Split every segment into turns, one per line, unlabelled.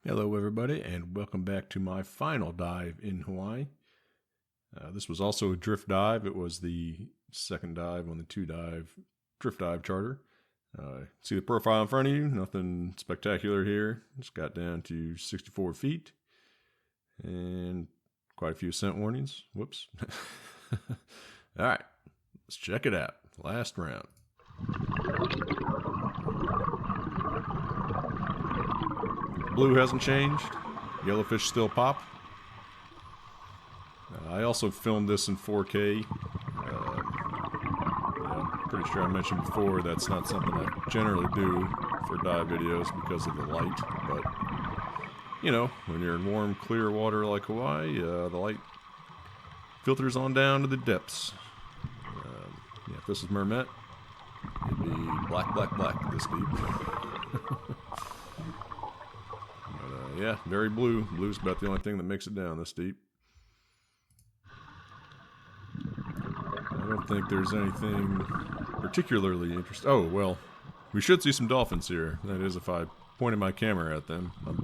Hello everybody, and welcome back to my final dive in Hawaii. This was also a drift dive. It was the second dive on the drift dive charter. See the profile in front of you, nothing spectacular here. Just got down to 64 feet and quite a few scent warnings. Whoops. Alright, let's check it out. Last round. Blue hasn't changed. Yellowfish still pop. I also filmed this in 4K. Pretty sure I mentioned before that's not something I generally do for dive videos because of the light. But, you know, when you're in warm, clear water like Hawaii, the light filters on down to the depths. Yeah, if this is Mermet, it'd be black, black, black this deep. Yeah, very blue. Blue's about the only thing that makes it down this deep. I don't think there's anything particularly interesting. Oh, well, we should see some dolphins here. That is, if I pointed my camera at them. I'm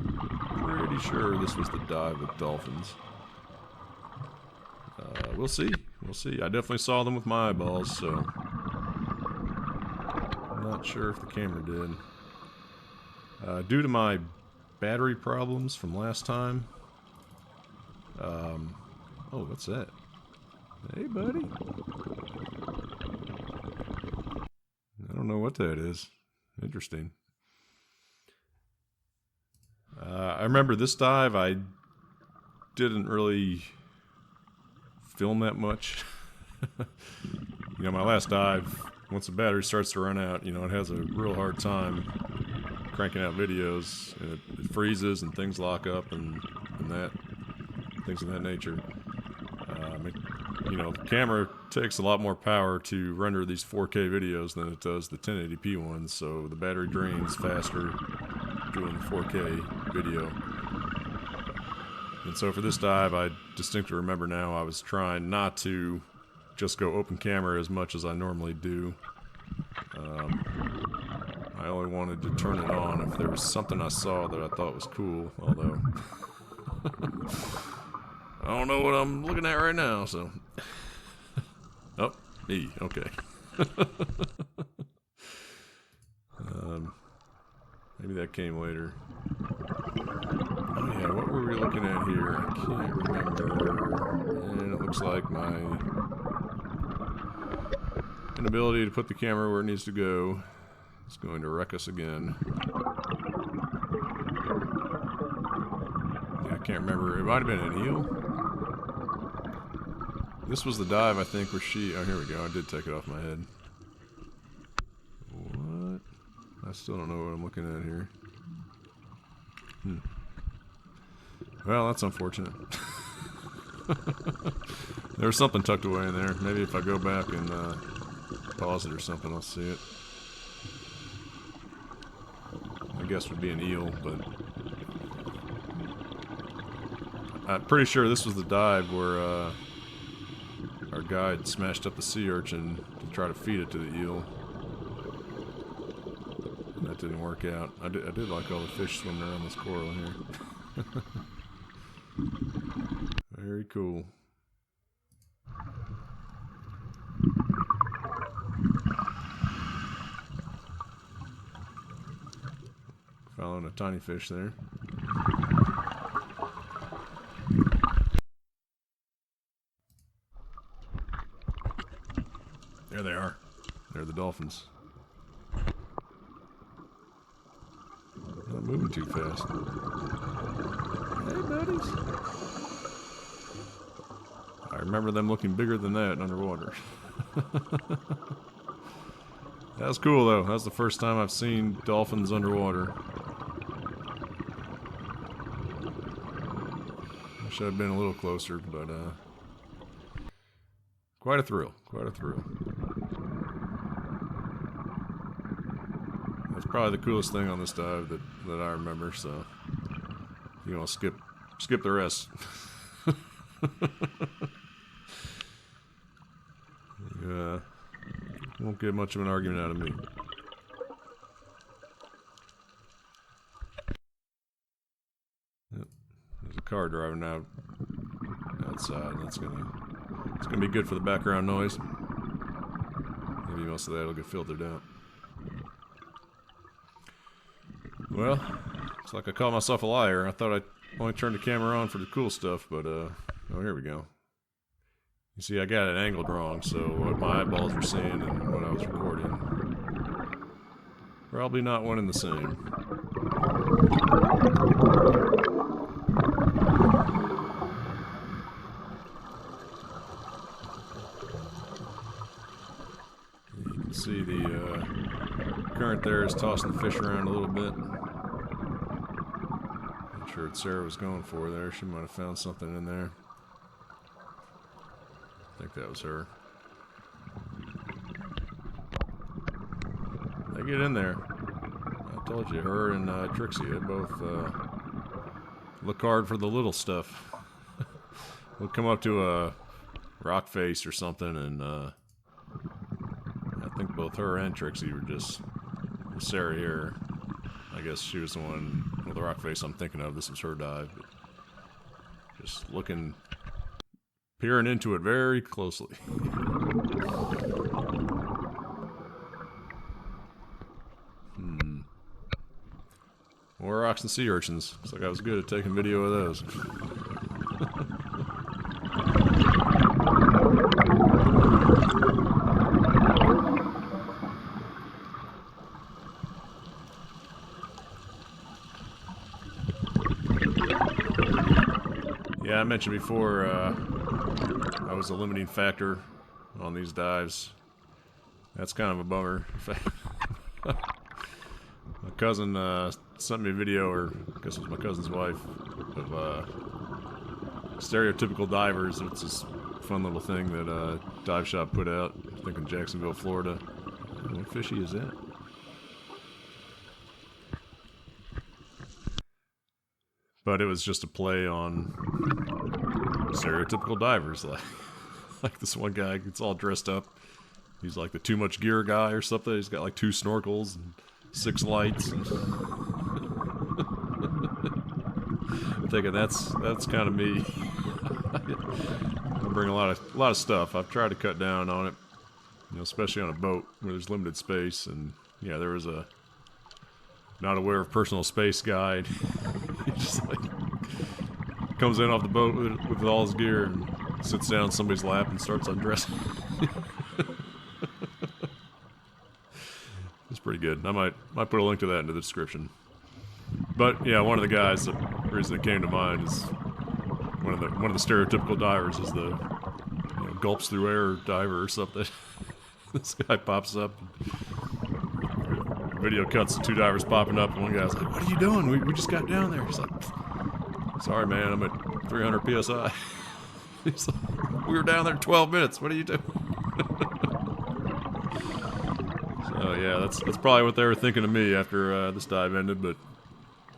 pretty sure this was the dive with dolphins. We'll see. We'll see. I definitely saw them with my eyeballs, so I'm not sure if the camera did. Due to my battery problems from last time. Oh, what's that? Hey, buddy. I don't know what that is. Interesting. I remember this dive, I didn't really film that much. You know, my last dive, once the battery starts to run out, you know, it has a real hard time cranking out videos, and it freezes and things lock up and things of that nature. You know, the camera takes a lot more power to render these 4K videos than it does the 1080p ones, so the battery drains faster doing the 4K video. And so for this dive, I distinctly remember now I was trying not to just go open camera as much as I normally do. I only wanted to turn it on if there was something I saw that I thought was cool, although I don't know what I'm looking at right now, so. Oh, E, okay. Maybe that came later. Oh yeah, what were we looking at here? I can't remember. And it looks like my inability to put the camera where it needs to go is going to wreck us again. Yeah, I can't remember. It might have been an eel. This was the dive, I think, where she... Oh, here we go. I did take it off my head. What? I still don't know what I'm looking at here. Well, that's unfortunate. There was something tucked away in there. Maybe if I go back and pause it or something, I'll see it. I guess it would be an eel, but... I'm pretty sure this was the dive where our guide smashed up the sea urchin to try to feed it to the eel. And that didn't work out. I did like all the fish swimming around this coral here. Very cool. Following a tiny fish there. There they are. They're the dolphins. Not moving too fast. Hey, buddies. I remember them looking bigger than that underwater. That was cool, though. That was the first time I've seen dolphins underwater. Wish I'd been a little closer, but quite a thrill. Quite a thrill. That's probably the coolest thing on this dive that I remember, so you know, skip the rest. Won't get much of an argument out of me. car driving out outside. It's gonna be good for the background noise. Maybe most of that will get filtered out. Well, looks like I called myself a liar. I thought I only turned the camera on for the cool stuff, but oh, here we go. You see, I got it angled wrong, so what my eyeballs were seeing and what I was recording, probably not one and the same. You can see the current there is tossing the fish around a little bit. Not sure what Sarah was going for there. She might have found something in there. I think that was her. They get in there. I told you, her and Trixie, they both look hard for the little stuff. We'll come up to a rock face or something, and I think both her and Trixie were just Sarah here. I guess she was the one with the rock face I'm thinking of. This was her dive. But just peering into it very closely. More rocks and sea urchins. Looks like I was good at taking video of those. Yeah, I mentioned before, that was a limiting factor on these dives. That's kind of a bummer. My cousin sent me a video, or I guess it was my cousin's wife, of stereotypical divers. It's this fun little thing that Dive Shop put out, I think in Jacksonville, Florida. What fishy is that? But it was just a play on stereotypical divers, like this one guy gets all dressed up. He's like the too much gear guy or something. He's got like 2 snorkels and 6 lights. I'm thinking that's kind of me. I bring a lot of stuff. I've tried to cut down on it, you know, especially on a boat where there's limited space. And yeah, there was a not aware of personal space guide. He just like comes in off the boat with all his gear and sits down in somebody's lap and starts undressing. It's pretty good. I might put a link to that into the description. But yeah, one of the guys, the reason it came to mind is one of the stereotypical divers is the gulps through air diver or something. This guy pops up. Video cuts to 2 divers popping up, and one guy's like, "What are you doing? We just got down there." He's like, "Sorry, man, I'm at 300 psi." He's like, "We were down there 12 minutes. What are you doing?" So yeah, that's probably what they were thinking of me after this dive ended. But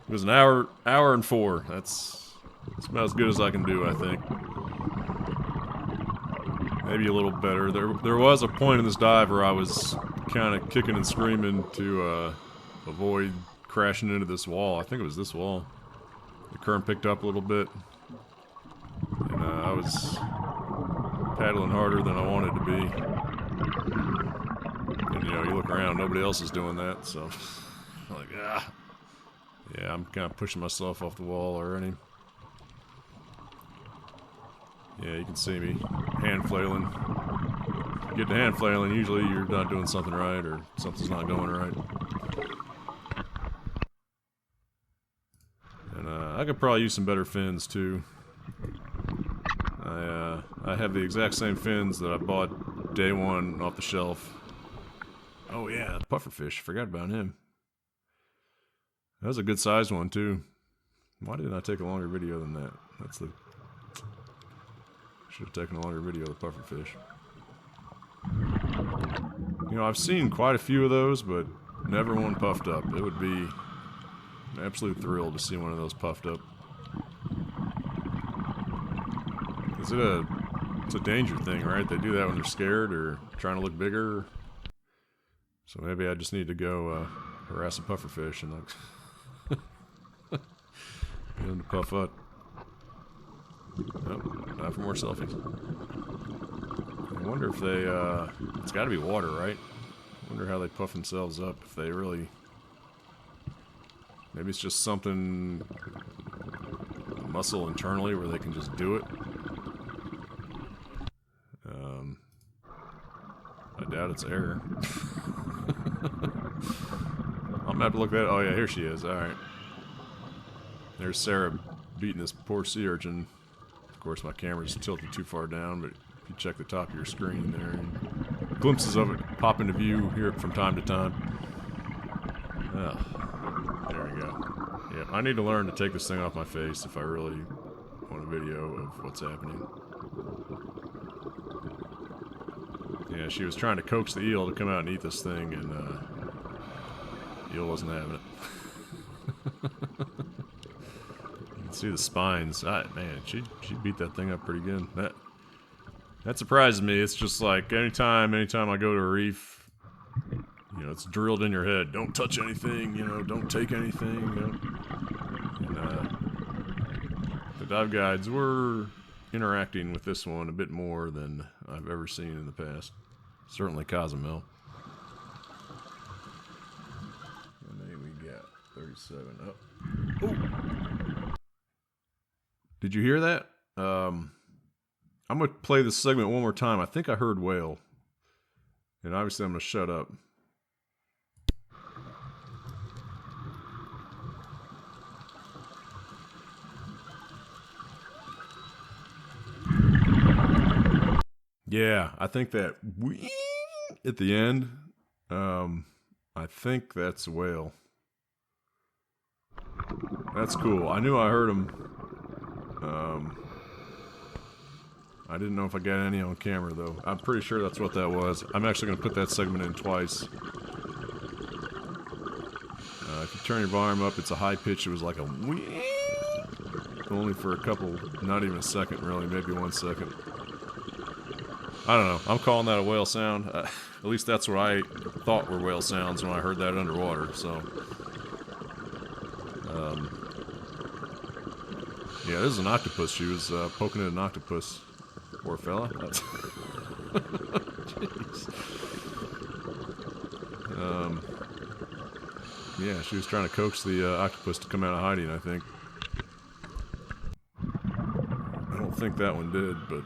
it was an hour and 4. That's about as good as I can do, I think. Maybe a little better. There was a point in this dive where I was kind of kicking and screaming to avoid crashing into this wall. I think it was this wall. The current picked up a little bit, and I was paddling harder than I wanted to be. And you look around, nobody else is doing that, so I'm like, yeah, I'm kind of pushing myself off the wall already. Yeah, you can see me hand flailing. You get to hand flailing, usually you're not doing something right or something's not going right. And I could probably use some better fins too. I have the exact same fins that I bought day 1 off the shelf. Oh yeah, the pufferfish. Forgot about him. That was a good sized one too. Why didn't I take a longer video than that? Should have taken a longer video of the pufferfish. I've seen quite a few of those, but never one puffed up. It would be an absolute thrill to see one of those puffed up. It's a danger thing, right? They do that when they're scared or trying to look bigger. So maybe I just need to go harass a pufferfish and get them to puff up. Nope, not for more selfies. I wonder if they, it's gotta be water, right? I wonder how they puff themselves up, if they really... Maybe it's just something... muscle internally where they can just do it. I doubt it's air. I'm gonna have to look that. Oh yeah, here she is. All right. There's Sarah beating this poor sea urchin. Of course, my camera's tilted too far down, but if you check the top of your screen there, and glimpses of it pop into view here from time to time. Oh, there we go. Yeah, I need to learn to take this thing off my face if I really want a video of what's happening. Yeah, she was trying to coax the eel to come out and eat this thing, and eel wasn't having it. You can see the spines. Man, she beat that thing up pretty good. That surprises me. It's just like anytime I go to a reef, you know, it's drilled in your head. Don't touch anything. You know, don't take anything. You know? And the dive guides were interacting with this one a bit more than I've ever seen in the past. Certainly Cozumel. And then we got 37 up. Oh! Did you hear that? I'm going to play this segment one more time. I think I heard whale. And obviously I'm going to shut up. Yeah, I think that at the end, I think that's a whale. That's cool. I knew I heard him. I didn't know if I got any on camera, though. I'm pretty sure that's what that was. I'm actually going to put that segment in twice. If you turn your volume up, it's a high pitch. It was like a only for a couple, not even a second, really, maybe 1 second. I don't know. I'm calling that a whale sound. At least that's what I thought were whale sounds when I heard that underwater. So, yeah, this is an octopus. She was poking at an octopus. Poor fella. That's jeez. Yeah, she was trying to coax the octopus to come out of hiding, I think. I don't think that one did, but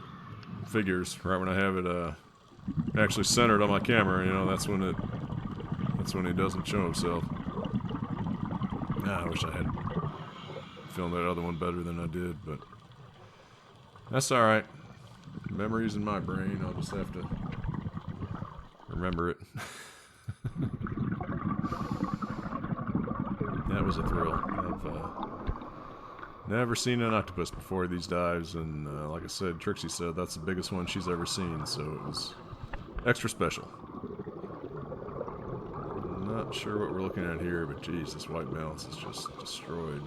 figures. Right when I have it actually centered on my camera, you know, that's when he doesn't show himself. I wish I had filmed that other one better than I did, but that's alright. Memories in my brain, I'll just have to remember it. That was a thrill. I've never seen an octopus before these dives, and like I said, Trixie said that's the biggest one she's ever seen, so it was extra special. I'm not sure what we're looking at here, but geez, this white balance is just destroyed.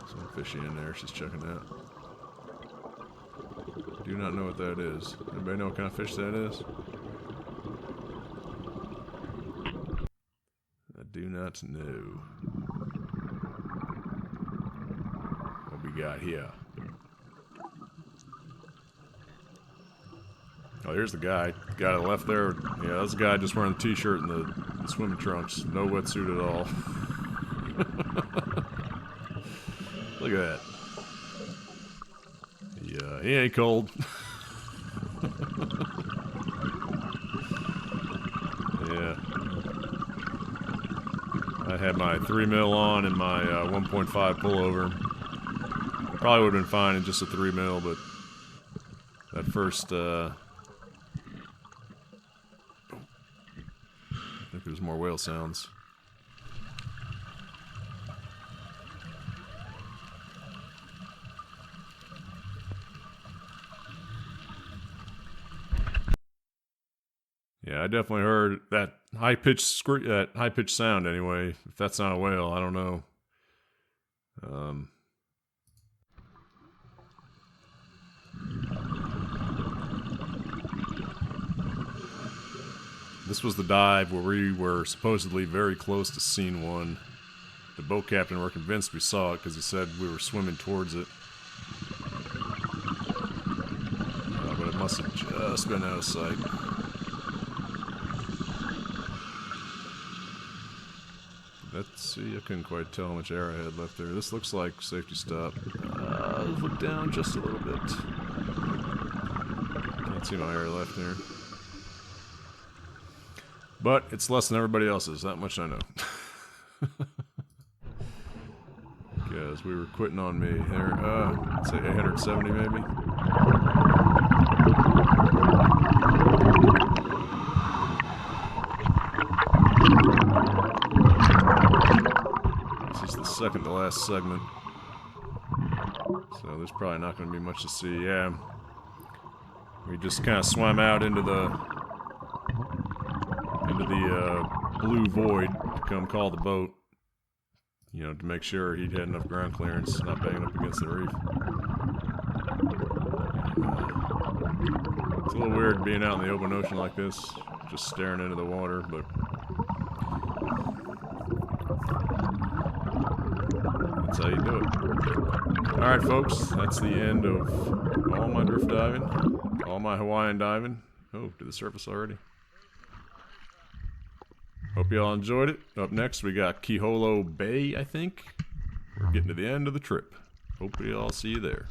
Some fishy in there she's checking out. Do not know what that is. Anybody know what kind of fish that is? I do not know. What we got here? Oh, here's the guy. Guy to the left there. Yeah, that's the guy just wearing the t-shirt and the swimming trunks. No wetsuit at all. Look at that. Yeah, he ain't cold. Yeah. I had my 3mm on and my 1.5 pullover. Probably would have been fine in just a 3mm, but that first, I think there's more whale sounds. Yeah, I definitely heard that high-pitched that high-pitched sound anyway. If that's not a whale, I don't know. This was the dive where we were supposedly very close to seeing one. The boat captain were convinced we saw it because he said we were swimming towards it. But it must have just been out of sight. Let's see, I couldn't quite tell how much air I had left there. This looks like safety stop. Let's look down just a little bit. Can't see my air left there. But it's less than everybody else's, that much I know. Because we were quitting on me there. Let's say 870 maybe. Second to last segment, so there's probably not going to be much to see. Yeah, we just kind of swam out into the blue void to come call the boat, you know, to make sure he'd had enough ground clearance, not banging up against the reef. It's a little weird being out in the open ocean like this, just staring into the water, but that's how you do it. Alright folks, that's the end of all my drift diving, all my Hawaiian diving. Oh, to the surface already. Hope you all enjoyed it. Up next we got Kiholo Bay, I think. We're getting to the end of the trip. Hope we all see you there.